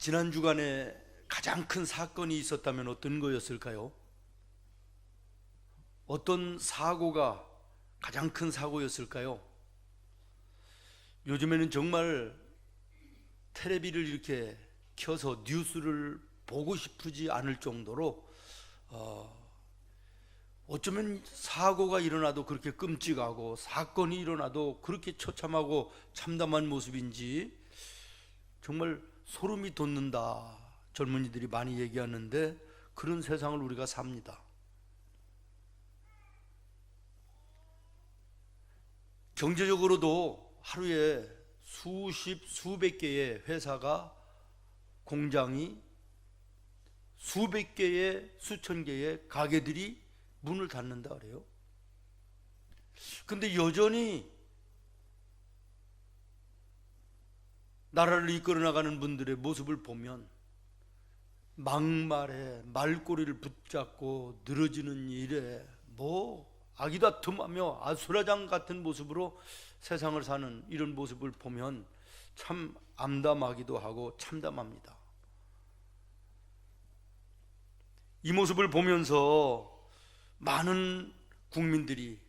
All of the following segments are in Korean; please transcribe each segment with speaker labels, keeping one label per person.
Speaker 1: 지난 주간에 가장 큰 사건이 있었다면 어떤 거였을까요? 어떤 사고가 가장 큰 사고였을까요? 요즘에는 정말 텔레비를 이렇게 켜서 뉴스를 보고 싶지 않을 정도로 어쩌면 사고가 일어나도 그렇게 끔찍하고 사건이 일어나도 그렇게 처참하고 참담한 모습인지 정말 소름이 돋는다, 젊은이들이 많이 얘기하는데 그런 세상을 우리가 삽니다. 경제적으로도 하루에 수십, 수백 개의 회사가, 공장이, 수백 개의, 수천 개의 가게들이 문을 닫는다 그래요. 근데 여전히 나라를 이끌어 나가는 분들의 모습을 보면 막말에 말꼬리를 붙잡고 늘어지는 일에 아기다툼하며 아수라장 같은 모습으로 세상을 사는 이런 모습을 보면 참 암담하기도 하고 참담합니다. 이 모습을 보면서 많은 국민들이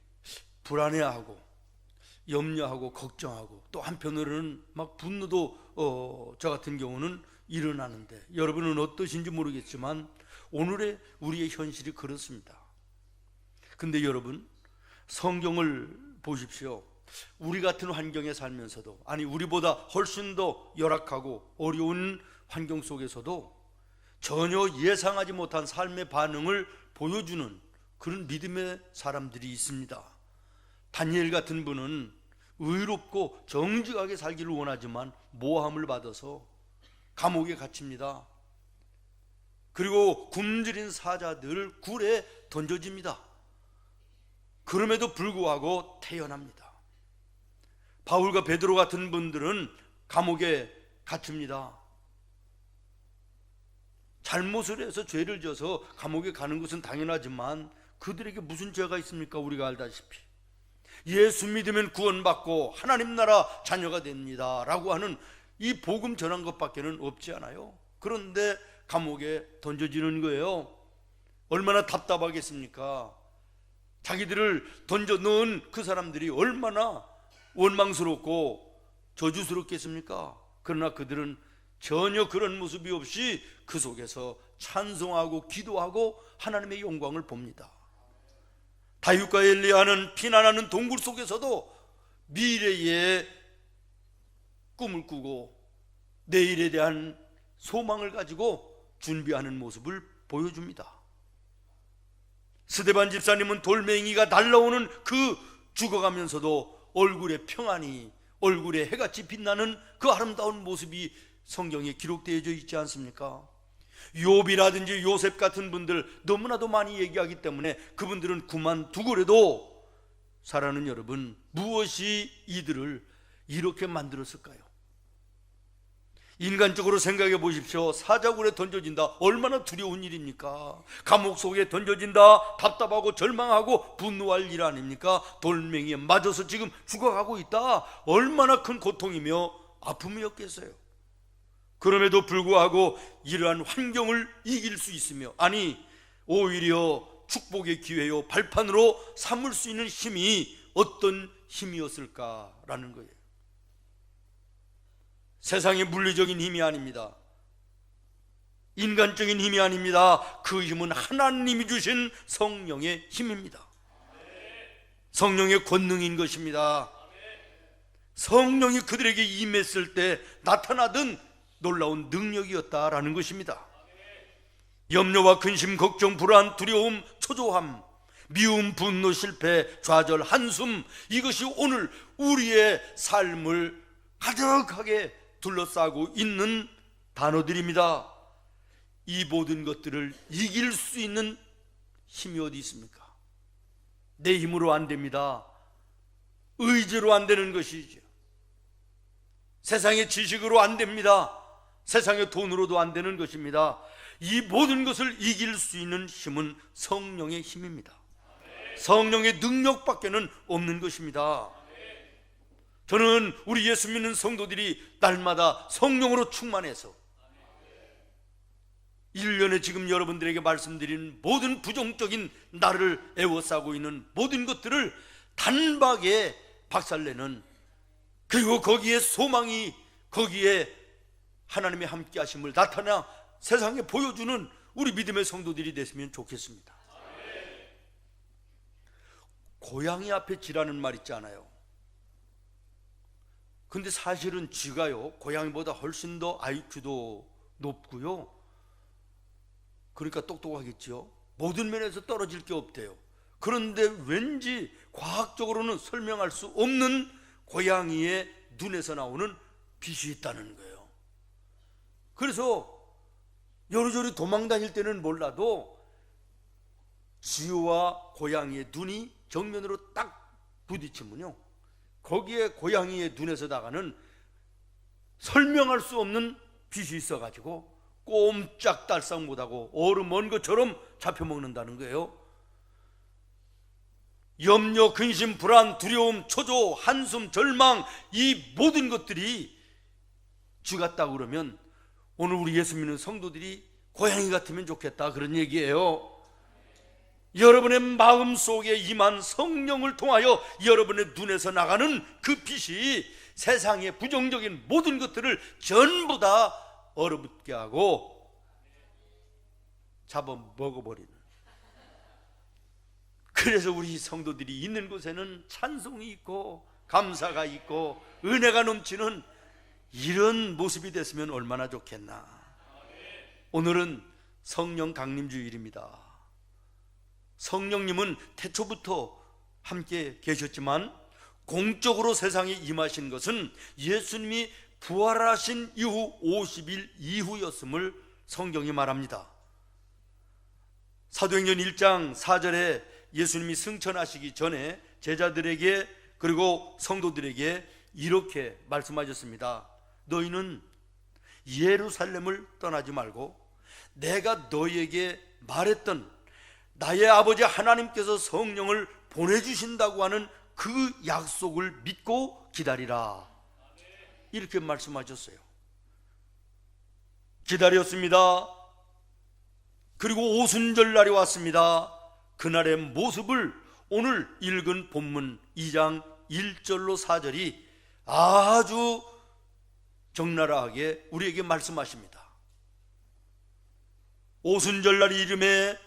Speaker 1: 불안해하고 염려하고 걱정하고 또 한편으로는 막 분노도 저 같은 경우는 일어나는데, 여러분은 어떠신지 모르겠지만 오늘의 우리의 현실이 그렇습니다. 근데 여러분, 성경을 보십시오. 우리 같은 환경에 살면서도, 아니 우리보다 훨씬 더 열악하고 어려운 환경 속에서도 전혀 예상하지 못한 삶의 반응을 보여주는 그런 믿음의 사람들이 있습니다. 다니엘 같은 분은 의롭고 정직하게 살기를 원하지만 모함을 받아서 감옥에 갇힙니다. 그리고 굶주린 사자들 굴에 던져집니다. 그럼에도 불구하고 태어납니다. 바울과 베드로 같은 분들은 감옥에 갇힙니다. 잘못을 해서 죄를 져서 감옥에 가는 것은 당연하지만 그들에게 무슨 죄가 있습니까? 우리가 알다시피 예수 믿으면 구원받고 하나님 나라 자녀가 됩니다 라고 하는 이 복음 전한 것밖에는 없지 않아요? 그런데 감옥에 던져지는 거예요. 얼마나 답답하겠습니까? 자기들을 던져 넣은 그 사람들이 얼마나 원망스럽고 저주스럽겠습니까? 그러나 그들은 전혀 그런 모습이 없이 그 속에서 찬송하고 기도하고 하나님의 영광을 봅니다. 다윗과 엘리야는 피난하는 동굴 속에서도 미래의 꿈을 꾸고 내일에 대한 소망을 가지고 준비하는 모습을 보여줍니다. 스데반 집사님은 돌멩이가 날라오는 그 죽어가면서도 얼굴에 평안이, 얼굴에 해같이 빛나는 그 아름다운 모습이 성경에 기록되어져 있지 않습니까? 욥이라든지 요셉 같은 분들 너무나도 많이 얘기하기 때문에 그분들은 그만두고라도 사랑하는 여러분, 무엇이 이들을 이렇게 만들었을까요? 인간적으로 생각해 보십시오. 사자굴에 던져진다, 얼마나 두려운 일입니까? 감옥 속에 던져진다, 답답하고 절망하고 분노할 일 아닙니까? 돌멩이에 맞아서 지금 죽어가고 있다, 얼마나 큰 고통이며 아픔이었겠어요. 그럼에도 불구하고 이러한 환경을 이길 수 있으며, 아니 오히려 축복의 기회요 발판으로 삼을 수 있는 힘이 어떤 힘이었을까라는 거예요. 세상의 물리적인 힘이 아닙니다. 인간적인 힘이 아닙니다. 그 힘은 하나님이 주신 성령의 힘입니다. 성령의 권능인 것입니다. 성령이 그들에게 임했을 때 나타나던 놀라운 능력이었다라는 것입니다. 염려와 근심, 걱정, 불안, 두려움, 초조함, 미움, 분노, 실패, 좌절, 한숨, 이것이 오늘 우리의 삶을 가득하게 둘러싸고 있는 단어들입니다. 이 모든 것들을 이길 수 있는 힘이 어디 있습니까? 내 힘으로 안 됩니다. 의지로 안 되는 것이죠. 세상의 지식으로 안 됩니다. 세상의 돈으로도 안 되는 것입니다. 이 모든 것을 이길 수 있는 힘은 성령의 힘입니다. 성령의 능력밖에는 없는 것입니다. 저는 우리 예수 믿는 성도들이 날마다 성령으로 충만해서 1년에 지금 여러분들에게 말씀드린 모든 부정적인 나를 애워싸고 있는 모든 것들을 단박에 박살내는, 그리고 거기에 소망이, 거기에 하나님의 함께 하심을 나타나 세상에 보여주는 우리 믿음의 성도들이 됐으면 좋겠습니다. 고양이 앞에 쥐라는 말 있지 않아요? 근데 사실은 쥐가요, 고양이보다 훨씬 더 IQ도 높고요, 그러니까 똑똑하겠죠. 모든 면에서 떨어질 게 없대요. 그런데 왠지 과학적으로는 설명할 수 없는 고양이의 눈에서 나오는 빛이 있다는 거예요. 그래서 요리조리 도망 다닐 때는 몰라도 쥐와 고양이의 눈이 정면으로 딱 부딪히면요, 거기에 고양이의 눈에서 나가는 설명할 수 없는 빛이 있어가지고 꼼짝달싹 못하고 얼음 먼 것처럼 잡혀먹는다는 거예요. 염려, 근심, 불안, 두려움, 초조, 한숨, 절망, 이 모든 것들이 쥐 같다고 그러면 오늘 우리 예수 믿는 성도들이 고양이 같으면 좋겠다, 그런 얘기예요. 여러분의 마음속에 임한 성령을 통하여 여러분의 눈에서 나가는 그 빛이 세상의 부정적인 모든 것들을 전부 다 얼어붙게 하고 잡아먹어버리는, 그래서 우리 성도들이 있는 곳에는 찬송이 있고 감사가 있고 은혜가 넘치는 이런 모습이 됐으면 얼마나 좋겠나. 오늘은 성령 강림주일입니다. 성령님은 태초부터 함께 계셨지만 공적으로 세상에 임하신 것은 예수님이 부활하신 이후 50일 이후였음을 성경이 말합니다. 사도행전 1장 4절에 예수님이 승천하시기 전에 제자들에게 그리고 성도들에게 이렇게 말씀하셨습니다. 너희는 예루살렘을 떠나지 말고 내가 너희에게 말했던 나의 아버지 하나님께서 성령을 보내주신다고 하는 그 약속을 믿고 기다리라, 이렇게 말씀하셨어요. 기다렸습니다. 그리고 오순절날이 왔습니다. 그날의 모습을 오늘 읽은 본문 2장 1절로 4절이 아주 적나라하게 우리에게 말씀하십니다. 오순절날이 이름에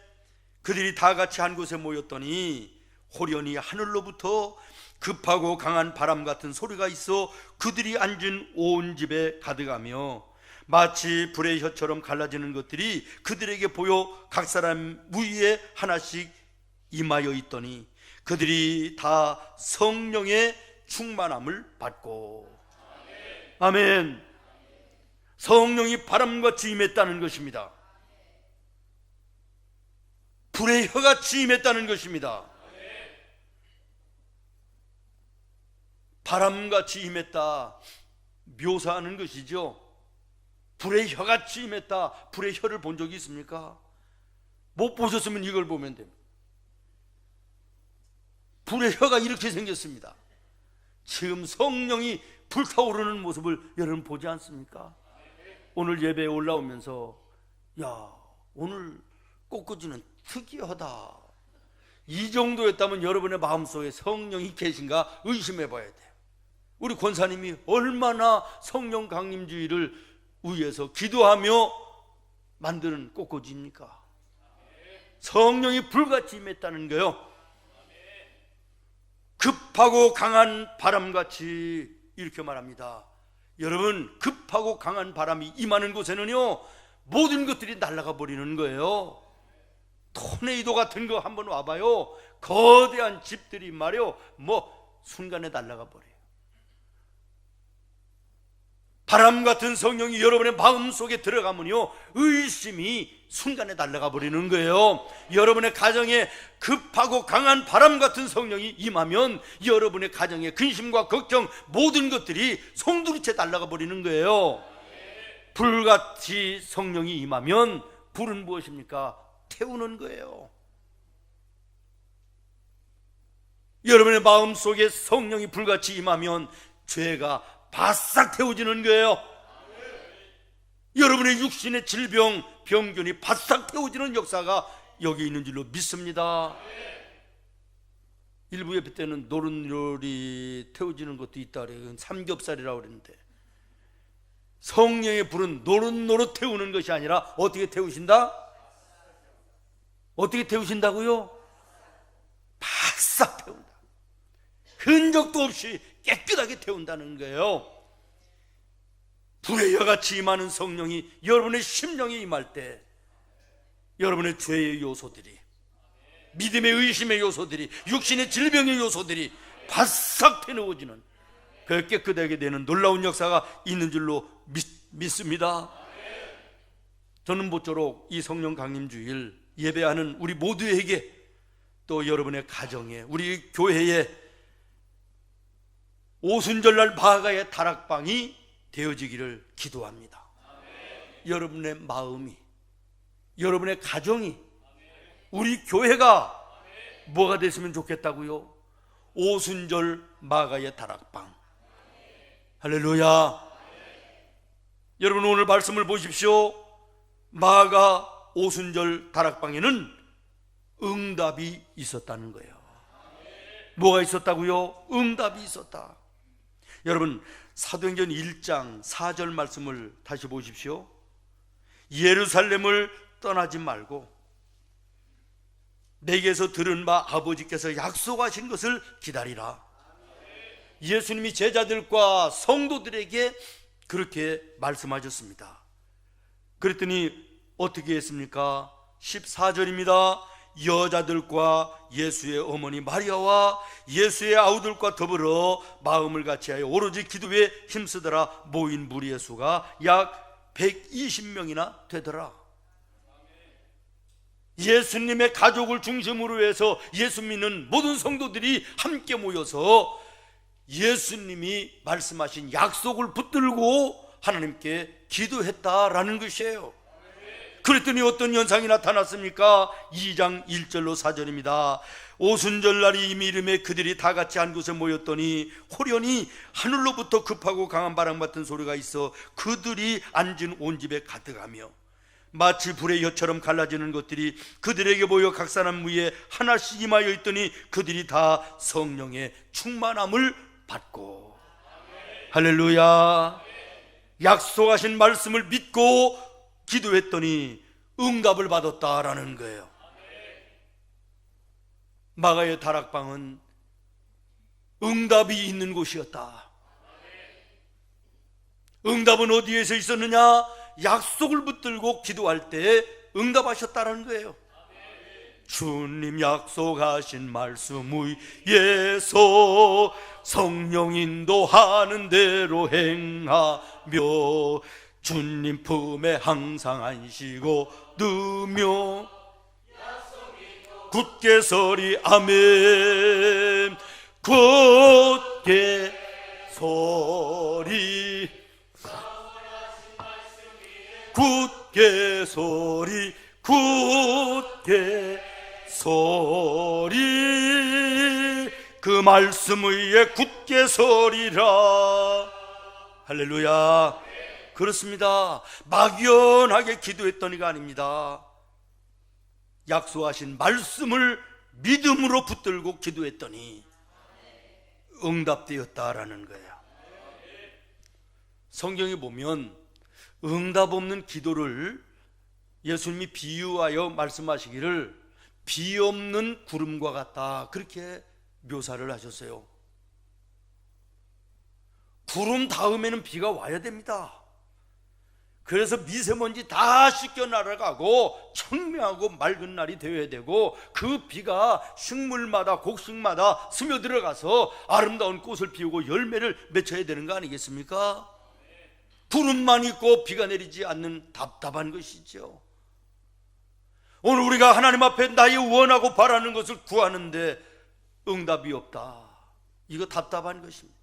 Speaker 1: 그들이 다 같이 한 곳에 모였더니 호련히 하늘로부터 급하고 강한 바람 같은 소리가 있어 그들이 앉은 온 집에 가득하며 마치 불의 혀처럼 갈라지는 것들이 그들에게 보여 각 사람 위에 하나씩 임하여 있더니 그들이 다 성령의 충만함을 받고, 아멘. 성령이 바람같이 임했다는 것입니다. 불의 혀같이 임했다는 것입니다. 바람같이 임했다 묘사하는 것이죠. 불의 혀같이 임했다. 불의 혀를 본 적이 있습니까? 못 보셨으면 이걸 보면 됩니다. 불의 혀가 이렇게 생겼습니다. 지금 성령이 불타오르는 모습을 여러분 보지 않습니까? 오늘 예배에 올라오면서 야, 오늘 꽃꽂이는 특이하다, 이 정도였다면 여러분의 마음속에 성령이 계신가 의심해 봐야 돼요. 우리 권사님이 얼마나 성령 강림주의를 위해서 기도하며 만드는 꽃꽂이입니까? 성령이 불같이 임했다는 거예요. 급하고 강한 바람같이, 이렇게 말합니다. 여러분, 급하고 강한 바람이 임하는 곳에는요 모든 것들이 날아가 버리는 거예요. 토네이도 같은 거 한번 와봐요. 거대한 집들이 말이요 순간에 날아가 버려요. 바람 같은 성령이 여러분의 마음속에 들어가면요 의심이 순간에 날아가 버리는 거예요. 여러분의 가정에 급하고 강한 바람 같은 성령이 임하면 여러분의 가정의 근심과 걱정 모든 것들이 송두리째 날아가 버리는 거예요. 불같이 성령이 임하면 불은 무엇입니까? 태우는 거예요. 여러분의 마음속에 성령이 불같이 임하면 죄가 바싹 태워지는 거예요. 여러분의 육신의 질병, 병균이 바싹 태워지는 역사가 여기 있는 줄로 믿습니다. 일부 예배 때는 노릇노릇이 태워지는 것도 있다 그래요. 그건 삼겹살이라고 그랬는데, 성령의 불은 노릇노릇 태우는 것이 아니라 어떻게 태우신다? 어떻게 태우신다고요? 바싹 태운다. 흔적도 없이 깨끗하게 태운다는 거예요. 불의 여같이 임하는 성령이 여러분의 심령에 임할 때, 여러분의 죄의 요소들이, 믿음의 의심의 요소들이, 육신의 질병의 요소들이 바싹 태워지는, 그 깨끗하게 되는 놀라운 역사가 있는 줄로 믿습니다. 저는 모쪼록 이 성령 강림 주일 예배하는 우리 모두에게, 또 여러분의 가정에, 우리 교회에 오순절날 마가의 다락방이 되어지기를 기도합니다. 여러분의 마음이, 여러분의 가정이, 우리 교회가 뭐가 됐으면 좋겠다고요? 오순절 마가의 다락방. 할렐루야. 여러분, 오늘 말씀을 보십시오. 마가 오순절 다락방에는 응답이 있었다는 거예요. 뭐가 있었다고요? 응답이 있었다. 여러분, 사도행전 1장 4절 말씀을 다시 보십시오. 예루살렘을 떠나지 말고 내게서 들은 바 아버지께서 약속하신 것을 기다리라. 예수님이 제자들과 성도들에게 그렇게 말씀하셨습니다. 그랬더니 어떻게 했습니까? 14절입니다. 여자들과 예수의 어머니 마리아와 예수의 아우들과 더불어 마음을 같이하여 오로지 기도에 힘쓰더라. 모인 무리의 수가 약 120명이나 되더라. 예수님의 가족을 중심으로 해서 예수 믿는 모든 성도들이 함께 모여서 예수님이 말씀하신 약속을 붙들고 하나님께 기도했다라는 것이에요. 그랬더니 어떤 현상이 나타났습니까? 2장 1절로 4절입니다. 오순절날이 이미 이름에 그들이 다 같이 한 곳에 모였더니 호련히 하늘로부터 급하고 강한 바람 같은 소리가 있어 그들이 앉은 온 집에 가득하며 마치 불의 엿처럼 갈라지는 것들이 그들에게 보여 각 사람 위에 하나씩 임하여 있더니 그들이 다 성령의 충만함을 받고. 할렐루야. 약속하신 말씀을 믿고 기도했더니 응답을 받았다라는 거예요. 마가의 다락방은 응답이 있는 곳이었다. 응답은 어디에서 있었느냐? 약속을 붙들고 기도할 때 응답하셨다는 거예요. 주님 약속하신 말씀 위에서 성령 인도하는 대로 행하며 주님 품에 항상 안시고 누며 굳게 서리. 아멘. 굳게 서리. 굳게 서리. 굳게 서리. 그 말씀 위에 굳게 서리라. 할렐루야. 그렇습니다. 막연하게 기도했더니가 아닙니다. 약속하신 말씀을 믿음으로 붙들고 기도했더니 응답되었다라는 거예요. 성경에 보면 응답 없는 기도를 예수님이 비유하여 말씀하시기를 비 없는 구름과 같다, 그렇게 묘사를 하셨어요. 구름 다음에는 비가 와야 됩니다. 그래서 미세먼지 다 씻겨 날아가고 청명하고 맑은 날이 되어야 되고, 그 비가 식물마다 곡식마다 스며들어가서 아름다운 꽃을 피우고 열매를 맺혀야 되는 거 아니겠습니까? 구름만 있고 비가 내리지 않는 답답한 것이죠. 오늘 우리가 하나님 앞에 나의 원하고 바라는 것을 구하는데 응답이 없다, 이거 답답한 것입니다.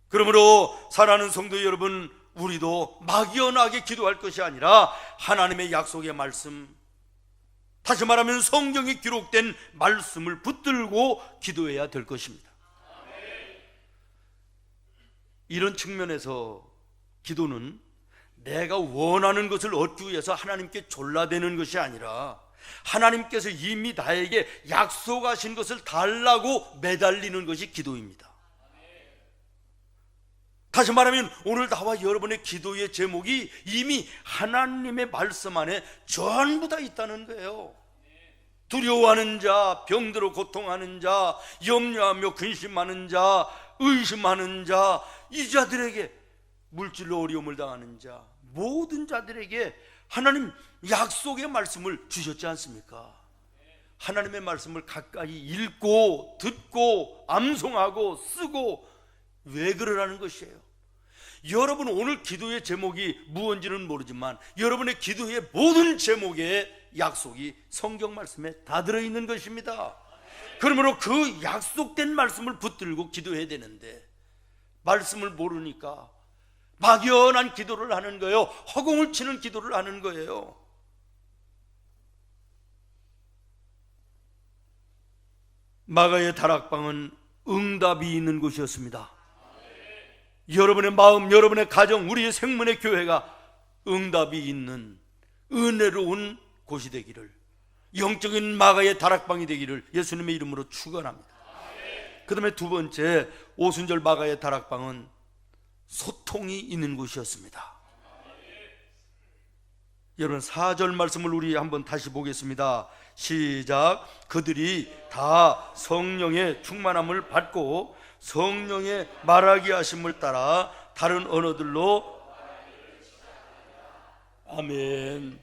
Speaker 1: 그러므로 사랑하는 성도 여러분, 우리도 막연하게 기도할 것이 아니라 하나님의 약속의 말씀, 다시 말하면 성경에 기록된 말씀을 붙들고 기도해야 될 것입니다. 이런 측면에서 기도는 내가 원하는 것을 얻기 위해서 하나님께 졸라대는 것이 아니라 하나님께서 이미 나에게 약속하신 것을 달라고 매달리는 것이 기도입니다. 다시 말하면 오늘 나와 여러분의 기도의 제목이 이미 하나님의 말씀 안에 전부 다 있다는 거예요. 두려워하는 자, 병들어 고통하는 자, 염려하며 근심하는 자, 의심하는 자, 이 자들에게 물질로 어려움을 당하는 자, 모든 자들에게 하나님 약속의 말씀을 주셨지 않습니까? 하나님의 말씀을 가까이 읽고 듣고 암송하고 쓰고 왜 그러라는 것이에요? 여러분 오늘 기도의 제목이 무엇인지는 모르지만 여러분의 기도의 모든 제목에 약속이 성경 말씀에 다 들어있는 것입니다. 그러므로 그 약속된 말씀을 붙들고 기도해야 되는데 말씀을 모르니까 막연한 기도를 하는 거예요. 허공을 치는 기도를 하는 거예요. 마가의 다락방은 응답이 있는 곳이었습니다. 여러분의 마음, 여러분의 가정, 우리의 생명의 교회가 응답이 있는 은혜로운 곳이 되기를, 영적인 마가의 다락방이 되기를 예수님의 이름으로 축원합니다. 그 다음에 두 번째, 오순절 마가의 다락방은 소통이 있는 곳이었습니다. 여러분 4절 말씀을 우리 한번 다시 보겠습니다. 시작. 그들이 다 성령의 충만함을 받고 성령의 말하게 하심을 따라 다른 언어들로. 아멘.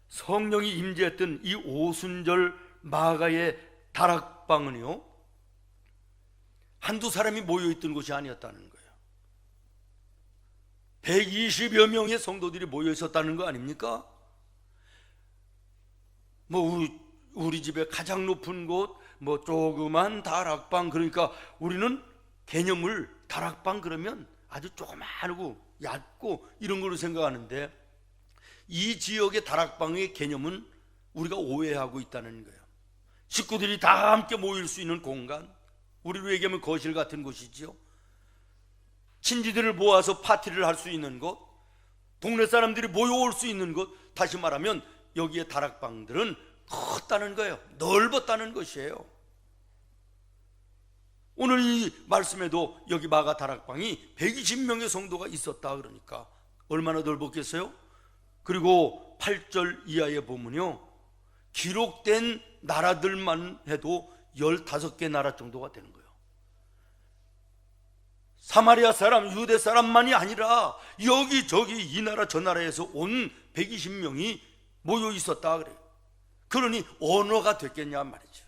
Speaker 1: 성령이 임재했던 이 오순절 마가의 다락방은요, 한두 사람이 모여있던 곳이 아니었다는 거예요. 120여 명의 성도들이 모여 있었다는 거 아닙니까? 우리 집에 가장 높은 곳, 조그만 다락방, 그러니까 우리는 개념을 다락방 그러면 아주 조그마하고 얕고 이런 걸로 생각하는데, 이 지역의 다락방의 개념은 우리가 오해하고 있다는 거예요. 식구들이 다 함께 모일 수 있는 공간, 우리로 얘기하면 거실 같은 곳이죠. 친지들을 모아서 파티를 할 수 있는 곳, 동네 사람들이 모여올 수 있는 곳, 다시 말하면 여기에 다락방들은 컸다는 거예요. 넓었다는 것이에요. 오늘 이 말씀에도 여기 마가 다락방이 120명의 성도가 있었다 그러니까 얼마나 넓었겠어요? 그리고 8절 이하에 보면요, 기록된 나라들만 해도 15개 나라 정도가 되는 거예요. 사마리아 사람, 유대 사람만이 아니라 여기저기 이 나라 저 나라에서 온 120명이 모여 있었다 그래요. 그러니 언어가 됐겠냐 말이죠.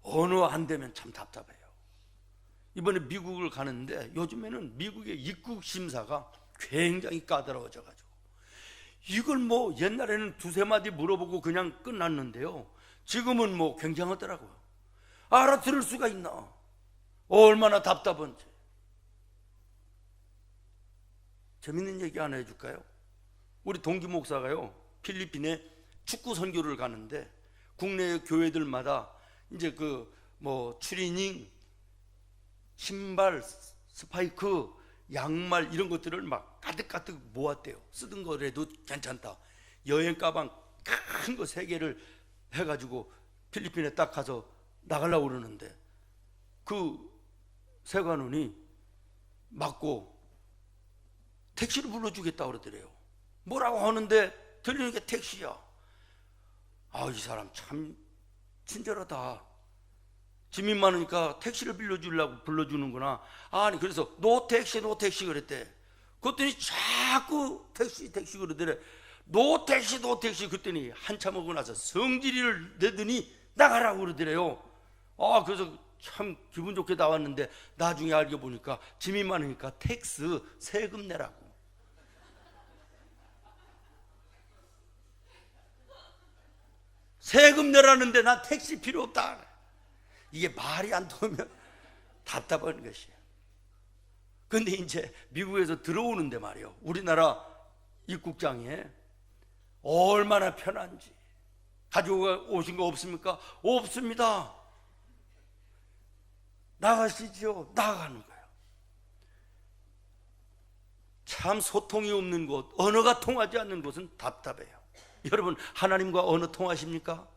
Speaker 1: 언어 안 되면 참 답답해요. 이번에 미국을 가는데 요즘에는 미국의 입국 심사가 굉장히 까다로워져 가지고 이걸 옛날에는 두세 마디 물어보고 그냥 끝났는데요, 지금은 굉장하더라고요. 알아들을 수가 있나? 얼마나 답답한지. 재밌는 얘기 하나 해줄까요? 우리 동기 목사가요, 필리핀에 축구 선교를 가는데 국내 교회들마다 이제 추리닝, 신발, 스파이크, 양말 이런 것들을 막 가득가득 모았대요. 쓰던 거라도 괜찮다. 여행 가방 큰 거 3개를 해가지고 필리핀에 딱 가서 나가려고 그러는데 그 세관원이 맞고 택시를 불러주겠다 그러더래요. 뭐라고 하는데 들리는 게 택시야. 이 사람 참 친절하다. 짐이 많으니까 택시를 빌려주려고 불러주는구나. 아니 그래서 노 택시 그랬대. 그랬더니 자꾸 택시 그러더래. 노 택시 그랬더니 한참 오고 나서 성질을 내더니 나가라고 그러더래요. 그래서 참 기분 좋게 나왔는데 나중에 알고 보니까 짐이 많으니까 텍스 세금 내라고. 세금 내라는데 난 택시 필요 없다. 이게 말이 안 통하면 답답한 것이에요. 근데 이제 미국에서 들어오는데 말이에요, 우리나라 입국장에 얼마나 편한지. 가지고 오신 거 없습니까? 없습니다. 나가시죠. 나가는 거예요. 참 소통이 없는 곳, 언어가 통하지 않는 곳은 답답해요. 여러분, 하나님과 언어 통하십니까?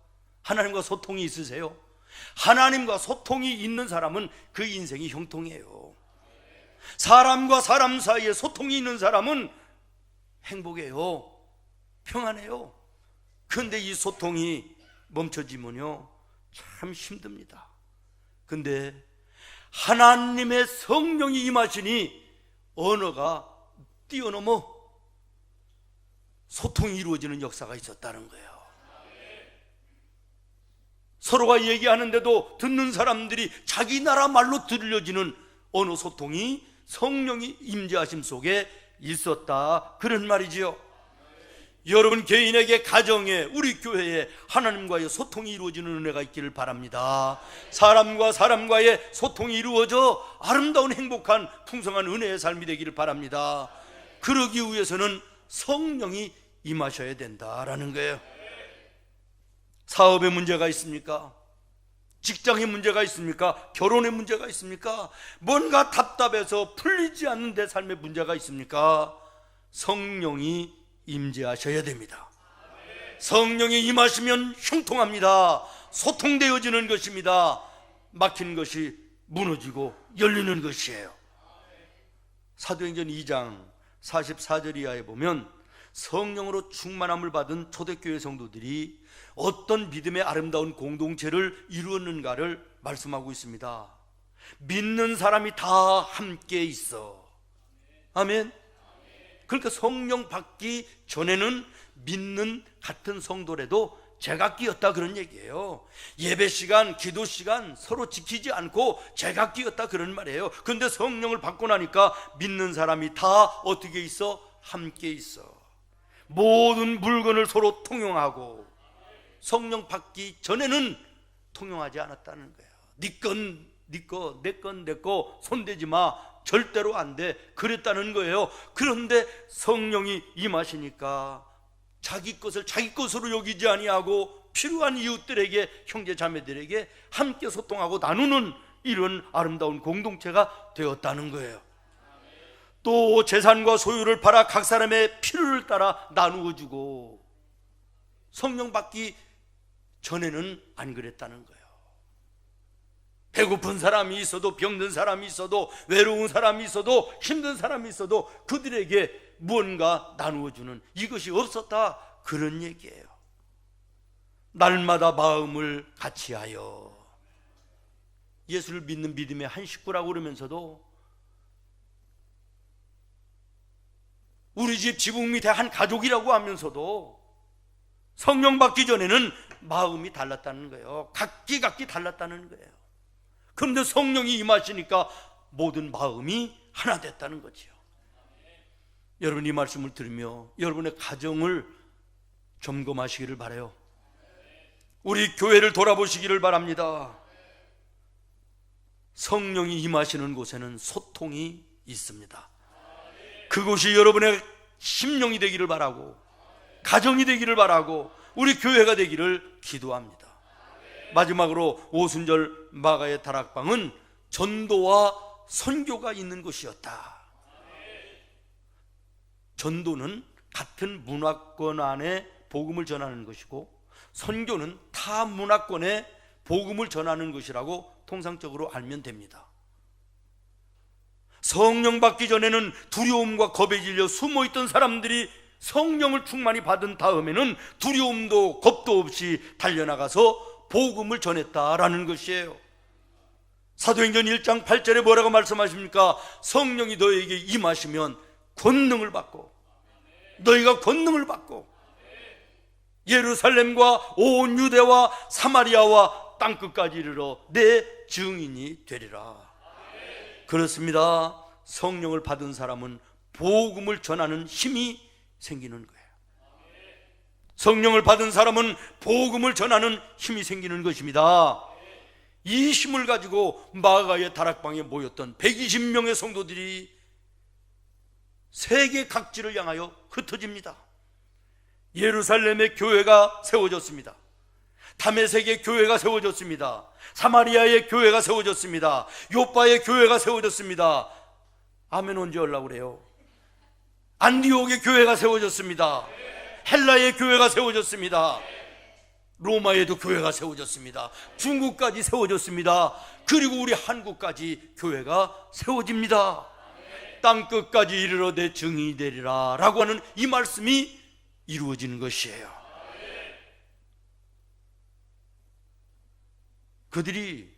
Speaker 1: 하나님과 소통이 있으세요? 하나님과 소통이 있는 사람은 그 인생이 형통해요. 사람과 사람 사이에 소통이 있는 사람은 행복해요. 평안해요. 그런데 이 소통이 멈춰지면요 참 힘듭니다. 근데 하나님의 성령이 임하시니 언어가 뛰어넘어 소통이 이루어지는 역사가 있었다는 거예요. 서로가 얘기하는데도 듣는 사람들이 자기 나라 말로 들려지는 언어 소통이 성령이 임재하심 속에 있었다, 그런 말이지요. 여러분 개인에게, 가정에, 우리 교회에 하나님과의 소통이 이루어지는 은혜가 있기를 바랍니다. 사람과 사람과의 소통이 이루어져 아름다운 행복한 풍성한 은혜의 삶이 되기를 바랍니다. 그러기 위해서는 성령이 임하셔야 된다라는 거예요. 사업에 문제가 있습니까? 직장에 문제가 있습니까? 결혼에 문제가 있습니까? 뭔가 답답해서 풀리지 않는 내 삶에 문제가 있습니까? 성령이 임재하셔야 됩니다. 성령이 임하시면 형통합니다. 소통되어지는 것입니다. 막힌 것이 무너지고 열리는 것이에요. 사도행전 2장 44절 이하에 보면 성령으로 충만함을 받은 초대교회 성도들이 어떤 믿음의 아름다운 공동체를 이루었는가를 말씀하고 있습니다. 믿는 사람이 다 함께 있어. 아멘. 그러니까 성령 받기 전에는 믿는 같은 성도라도 제각기였다, 그런 얘기예요. 예배 시간, 기도 시간 서로 지키지 않고 제각기였다, 그런 말이에요. 그런데 성령을 받고 나니까 믿는 사람이 다 어떻게 있어? 함께 있어. 모든 물건을 서로 통용하고. 성령 받기 전에는 통용하지 않았다는 거예요. 네 건 네 거, 내 건 내 거, 손대지 마, 절대로 안 돼, 그랬다는 거예요. 그런데 성령이 임하시니까 자기 것을 자기 것으로 여기지 아니하고 필요한 이웃들에게, 형제 자매들에게 함께 소통하고 나누는 이런 아름다운 공동체가 되었다는 거예요. 또 재산과 소유를 팔아 각 사람의 필요를 따라 나누어 주고. 성령 받기 전에는 안 그랬다는 거예요. 배고픈 사람이 있어도, 병든 사람이 있어도, 외로운 사람이 있어도, 힘든 사람이 있어도 그들에게 무언가 나누어 주는 이것이 없었다, 그런 얘기예요. 날마다 마음을 같이하여. 예수를 믿는 믿음의 한 식구라고 그러면서도 우리 집 지붕 밑에 한 가족이라고 하면서도 성령 받기 전에는 마음이 달랐다는 거예요. 각기 달랐다는 거예요. 그런데 성령이 임하시니까 모든 마음이 하나 됐다는 거죠. 여러분, 이 말씀을 들으며 여러분의 가정을 점검하시기를 바라요. 우리 교회를 돌아보시기를 바랍니다. 성령이 임하시는 곳에는 소통이 있습니다. 그곳이 여러분의 심령이 되기를 바라고, 가정이 되기를 바라고, 우리 교회가 되기를 기도합니다. 마지막으로 오순절 마가의 다락방은 전도와 선교가 있는 곳이었다. 전도는 같은 문화권 안에 복음을 전하는 것이고, 선교는 타 문화권에 복음을 전하는 것이라고 통상적으로 알면 됩니다. 성령 받기 전에는 두려움과 겁에 질려 숨어있던 사람들이 성령을 충만히 받은 다음에는 두려움도 겁도 없이 달려나가서 복음을 전했다라는 것이에요. 사도행전 1장 8절에 뭐라고 말씀하십니까? 성령이 너에게 임하시면 권능을 받고, 너희가 권능을 받고 예루살렘과 온 유대와 사마리아와 땅끝까지 이르러 내 증인이 되리라. 그렇습니다. 성령을 받은 사람은 복음을 전하는 힘이 생기는 거예요. 성령을 받은 사람은 복음을 전하는 힘이 생기는 것입니다. 이 힘을 가지고 마가의 다락방에 모였던 120명의 성도들이 세계 각지를 향하여 흩어집니다. 예루살렘의 교회가 세워졌습니다. 다메섹의 교회가 세워졌습니다. 사마리아의 교회가 세워졌습니다. 요빠의 교회가 세워졌습니다. 아멘. 언제 하려고 그래요? 안디옥의 교회가 세워졌습니다. 헬라의 교회가 세워졌습니다. 로마에도 교회가 세워졌습니다. 중국까지 세워졌습니다. 그리고 우리 한국까지 교회가 세워집니다. 땅끝까지 이르러 내 증인이 되리라 라고 하는 이 말씀이 이루어지는 것이에요. 그들이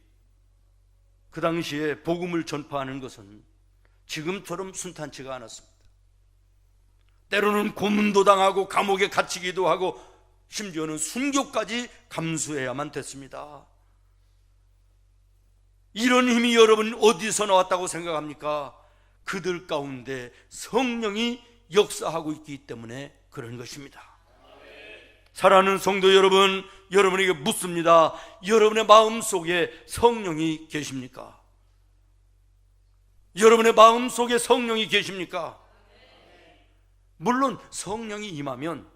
Speaker 1: 그 당시에 복음을 전파하는 것은 지금처럼 순탄치가 않았습니다. 때로는 고문도 당하고 감옥에 갇히기도 하고 심지어는 순교까지 감수해야만 됐습니다. 이런 힘이 여러분 어디서 나왔다고 생각합니까? 그들 가운데 성령이 역사하고 있기 때문에 그런 것입니다. 사랑하는 성도 여러분, 여러분에게 묻습니다. 여러분의 마음속에 성령이 계십니까? 여러분의 마음속에 성령이 계십니까? 물론 성령이 임하면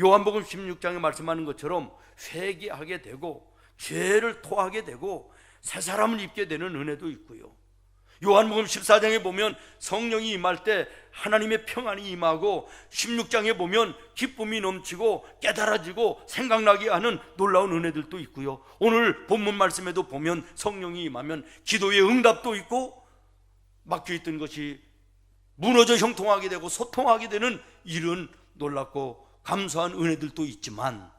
Speaker 1: 요한복음 16장에 말씀하는 것처럼 회개하게 되고 죄를 토하게 되고 새 사람을 입게 되는 은혜도 있고요. 요한복음 14장에 보면 성령이 임할 때 하나님의 평안이 임하고 16장에 보면 기쁨이 넘치고 깨달아지고 생각나게 하는 놀라운 은혜들도 있고요. 오늘 본문 말씀에도 보면 성령이 임하면 기도의 응답도 있고 막혀있던 것이 무너져 형통하게 되고 소통하게 되는 이런 놀랍고 감사한 은혜들도 있지만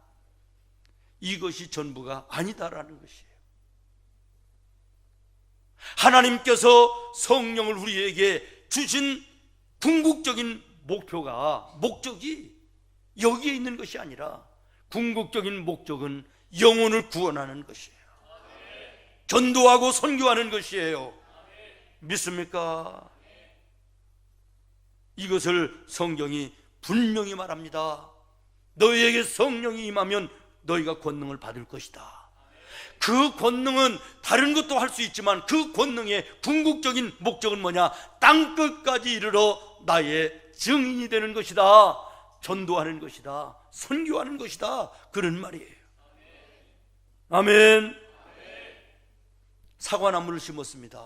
Speaker 1: 이것이 전부가 아니다라는 것이에요. 하나님께서 성령을 우리에게 주신 궁극적인 목적이 여기에 있는 것이 아니라 궁극적인 목적은 영혼을 구원하는 것이에요. 전도하고 선교하는 것이에요. 믿습니까? 이것을 성경이 분명히 말합니다. 너희에게 성령이 임하면 너희가 권능을 받을 것이다. 그 권능은 다른 것도 할 수 있지만 그 권능의 궁극적인 목적은 뭐냐? 땅끝까지 이르러 나의 증인이 되는 것이다. 전도하는 것이다. 선교하는 것이다. 그런 말이에요. 아멘. 사과나무를 심었습니다.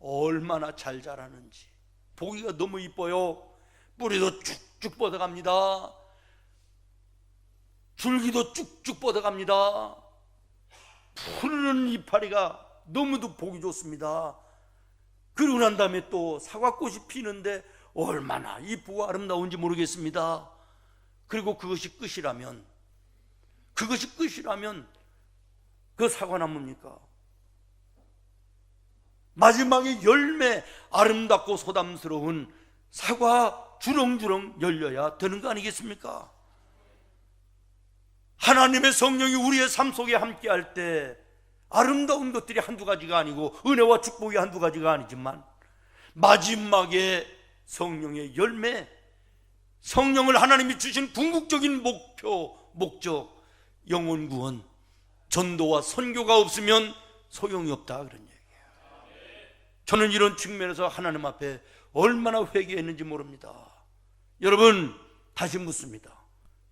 Speaker 1: 얼마나 잘 자라는지 보기가 너무 이뻐요. 뿌리도 쭉쭉 뻗어갑니다. 줄기도 쭉쭉 뻗어갑니다. 푸르른 이파리가 너무도 보기 좋습니다. 그러고 난 다음에 또 사과꽃이 피는데 얼마나 이쁘고 아름다운지 모르겠습니다. 그리고 그것이 끝이라면 그 사과나무입니까? 마지막에 열매, 아름답고 소담스러운 사과 주렁주렁 열려야 되는 거 아니겠습니까? 하나님의 성령이 우리의 삶 속에 함께할 때 아름다운 것들이 한두 가지가 아니고 은혜와 축복이 한두 가지가 아니지만 마지막에 성령의 열매, 성령을 하나님이 주신 궁극적인 목적, 영혼 구원, 전도와 선교가 없으면 소용이 없다, 그런 얘기예요. 저는 이런 측면에서 하나님 앞에 얼마나 회개했는지 모릅니다. 여러분, 다시 묻습니다.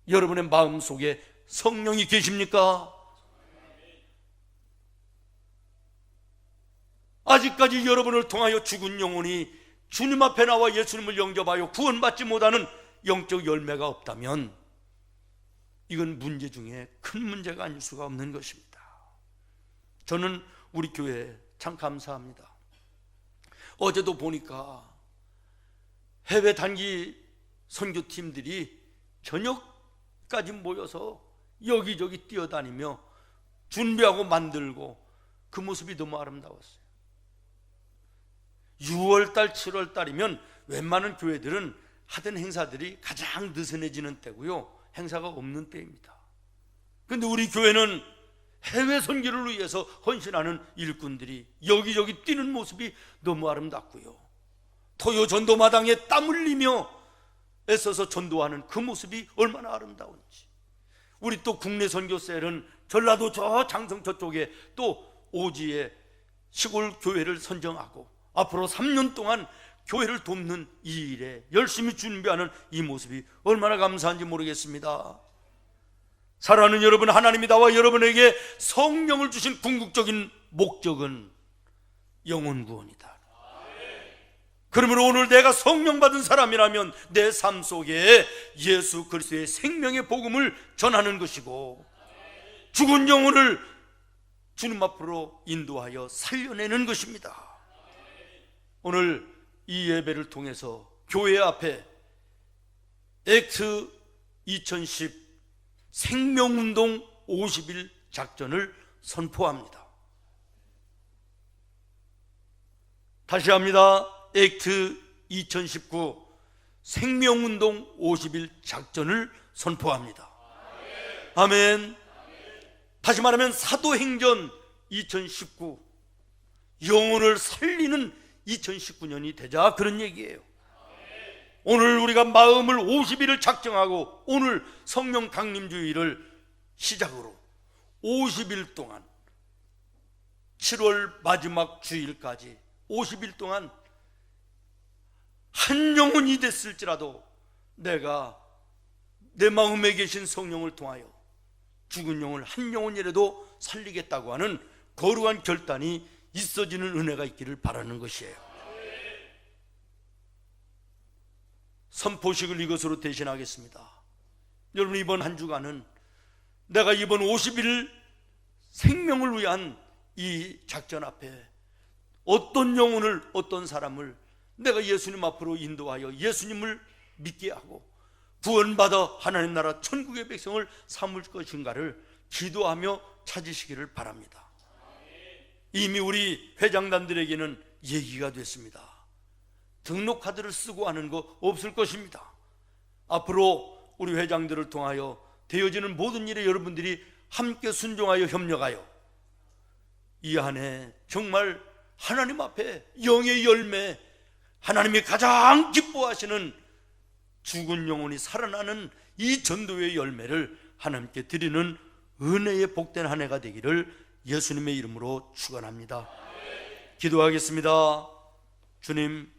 Speaker 1: 여러분의 마음속에 성령이 계십니까? 아직까지 여러분을 통하여 죽은 영혼이 주님 앞에 나와 예수님을 영접하여 구원받지 못하는 영적 열매가 없다면 이건 문제 중에 큰 문제가 아닐 수가 없는 것입니다. 저는 우리 교회에 참 감사합니다. 어제도 보니까 해외 단기 선교팀들이 저녁까지 모여서 여기저기 뛰어다니며 준비하고 만들고 그 모습이 너무 아름다웠어요. 6월달, 7월달이면 웬만한 교회들은 하던 행사들이 가장 느슨해지는 때고요, 행사가 없는 때입니다. 그런데 우리 교회는 해외 선교를 위해서 헌신하는 일꾼들이 여기저기 뛰는 모습이 너무 아름답고요, 토요 전도마당에 땀 흘리며 애써서 전도하는 그 모습이 얼마나 아름다운지. 우리 또 국내 선교셀은 전라도 저 장성 저쪽에 또 오지에 시골 교회를 선정하고 앞으로 3년 동안 교회를 돕는 이 일에 열심히 준비하는 이 모습이 얼마나 감사한지 모르겠습니다. 사랑하는 여러분, 하나님이 나와 여러분에게 성령을 주신 궁극적인 목적은 영혼 구원이다. 그러므로 오늘 내가 성령 받은 사람이라면 내 삶 속에 예수 그리스도의 생명의 복음을 전하는 것이고, 죽은 영혼을 주님 앞으로 인도하여 살려내는 것입니다. 오늘 이 예배를 통해서 교회 앞에 액트 2010 생명운동 50일 작전을 선포합니다. 다시 합니다. 액트 2019 생명운동 50일 작전을 선포합니다. 아멘. 다시 말하면 사도행전 2019 영혼을 살리는 2019년이 되자 그런 얘기예요. 오늘 우리가 마음을 50일을 작정하고 오늘 성령 강림주의를 시작으로 50일 동안 7월 마지막 주일까지 50일 동안 한 영혼이 됐을지라도 내가 내 마음에 계신 성령을 통하여 죽은 영혼을 한 영혼이라도 살리겠다고 하는 거룩한 결단이 있어지는 은혜가 있기를 바라는 것이에요. 선포식을 이것으로 대신하겠습니다. 여러분, 이번 한 주간은 내가 이번 50일 생명을 위한 이 작전 앞에 어떤 영혼을, 어떤 사람을 내가 예수님 앞으로 인도하여 예수님을 믿게 하고 구원받아 하나님 나라 천국의 백성을 삼을 것인가를 기도하며 찾으시기를 바랍니다. 이미 우리 회장단들에게는 얘기가 됐습니다. 등록 카드를 쓰고 하는 거 없을 것입니다. 앞으로 우리 회장들을 통하여 되어지는 모든 일에 여러분들이 함께 순종하여 협력하여 이 한해 정말 하나님 앞에 영의 열매, 하나님이 가장 기뻐하시는 죽은 영혼이 살아나는 이 전도의 열매를 하나님께 드리는 은혜의 복된 한 해가 되기를 예수님의 이름으로 축원합니다. 기도하겠습니다. 주님,